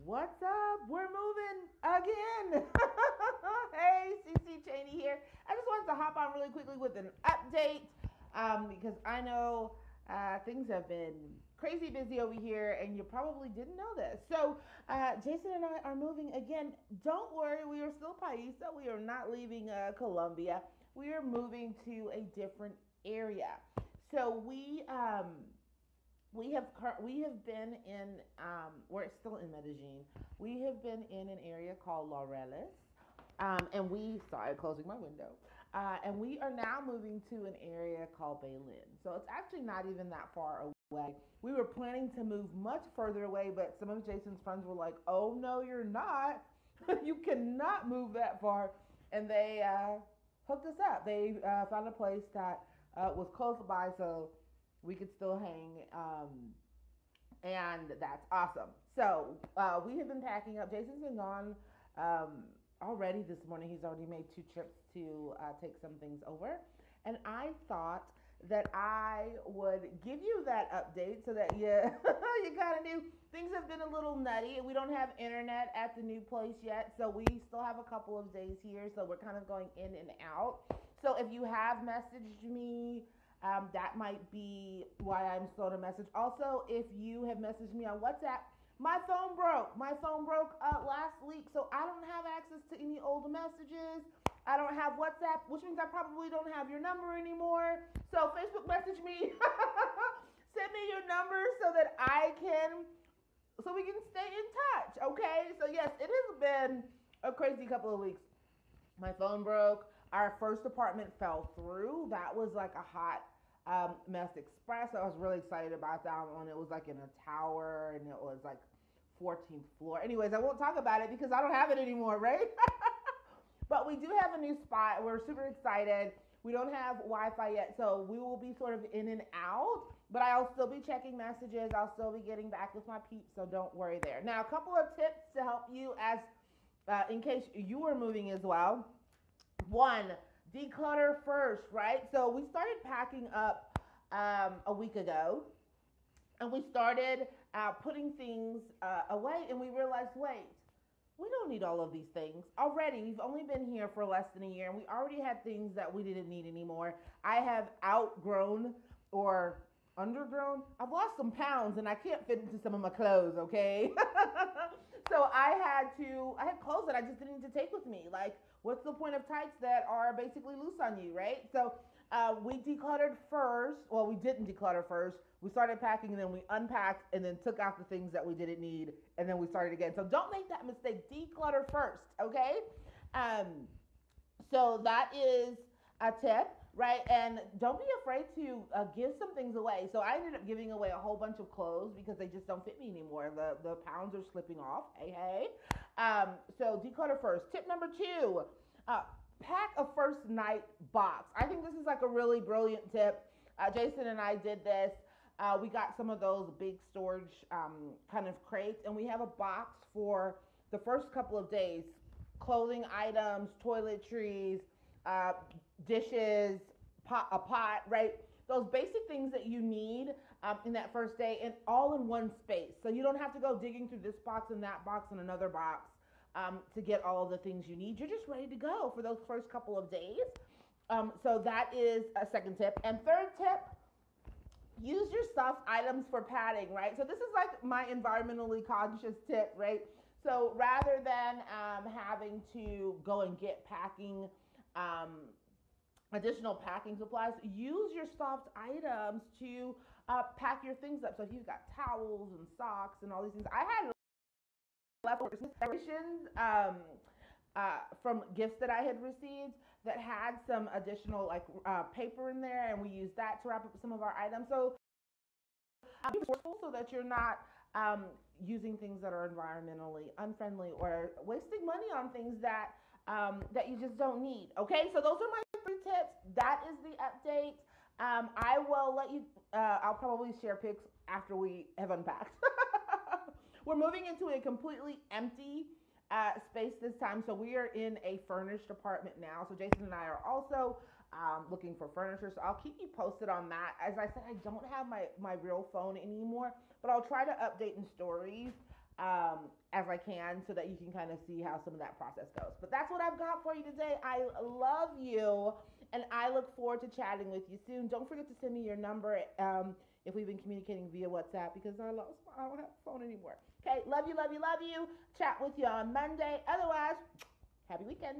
What's up? We're moving again. Hey, CC Cheney here. I just wanted to hop on really quickly with an update because I know things have been crazy busy over here, and you probably didn't know this. So, Jason and I are moving again. Don't worry, we are still Paisa. We are not leaving Colombia. We are moving to a different area. So we have been in we're still in Medellin. We have been in an area called Laureles, and we sorry closing my window, and we are now moving to an area called Baylin. So it's actually not even that far away. We were planning to move much further away, but some of Jason's friends were like, "Oh no, you're not. You cannot move that far," and they hooked us up. They found a place that was close by, so we could still hang, and that's awesome. So we have been packing up. Jason's been gone already this morning. He's already made 2 trips to take some things over, and I thought that I would give you that update so that you you kind of knew things have been a little nutty. We don't have internet at the new place yet, so we still have a couple of days here. So we're kind of going in and out. So if you have messaged me, that might be why I'm slow to message. Also, if you have messaged me on WhatsApp, my phone broke. My phone broke last week, so I don't have access to any old messages. I don't have WhatsApp, which means I probably don't have your number anymore. So Facebook message me. Send me your number so that so we can stay in touch. Okay. So yes, it has been a crazy couple of weeks. My phone broke. Our first apartment fell through. That was like a hot mess express. I was really excited about that one. It was like in a tower, and it was like 14th floor. Anyways, I won't talk about it because I don't have it anymore, right? But we do have a new spot. We're super excited. We don't have Wi-Fi yet, so we will be sort of in and out. But I'll still be checking messages. I'll still be getting back with my peeps, so don't worry there. Now, a couple of tips to help you as in case you were moving as well. One, declutter first, right? So we started packing up a week ago, and we started putting things away, and we realized, wait, we don't need all of these things already. We've only been here for less than a year, and we already had things that we didn't need anymore. I have outgrown or undergrown. I've lost some pounds, and I can't fit into some of my clothes. Okay, so I had clothes that I just didn't need to take with me. Like, what's the point of tights that are basically loose on you, right? So we decluttered first. Well, we didn't declutter first. We started packing, and then we unpacked, and then took out the things that we didn't need, and then we started again. So don't make that mistake. Declutter first, okay? Um, so that is a tip, right? And don't be afraid to give some things away. So I ended up giving away a whole bunch of clothes because they just don't fit me anymore. The pounds are slipping off. Hey, hey. So declutter first. Tip number 2, pack a first night box. I think this is like a really brilliant tip. Jason and I did this. We got some of those big storage kind of crates, and we have a box for the first couple of days: clothing items, toiletries, uh, dishes, a pot, right? Those basic things that you need in that first day, and all in one space. So you don't have to go digging through this box and that box and another box to get all of the things you need. You're just ready to go for those first couple of days. So that is a second tip. And third tip, use your soft items for padding, right? So this is like my environmentally conscious tip, right? So rather than having to go and get um, additional packing supplies, use your soft items to pack your things up. So if you've got towels and socks and all these things, I had leftover decorations from gifts that I had received that had some additional like paper in there, and we used that to wrap up some of our items. So be resourceful so that you're not using things that are environmentally unfriendly or wasting money on things that you just don't need. Okay, so those are my 3 tips. That is the update. I will let you. I'll probably share pics after we have unpacked. We're moving into a completely empty space this time, so we are in a furnished apartment now. So Jason and I are also looking for furniture, so I'll keep you posted on that. As I said, I don't have my real phone anymore, but I'll try to update in stories as I can so that you can kind of see how some of that process goes. But that's what I've got for you today. I love you, and I look forward to chatting with you soon. Don't forget to send me your number if we've been communicating via WhatsApp because I don't have a phone anymore. Okay, love you, love you, love you. Chat with you on Monday. Otherwise, happy weekend.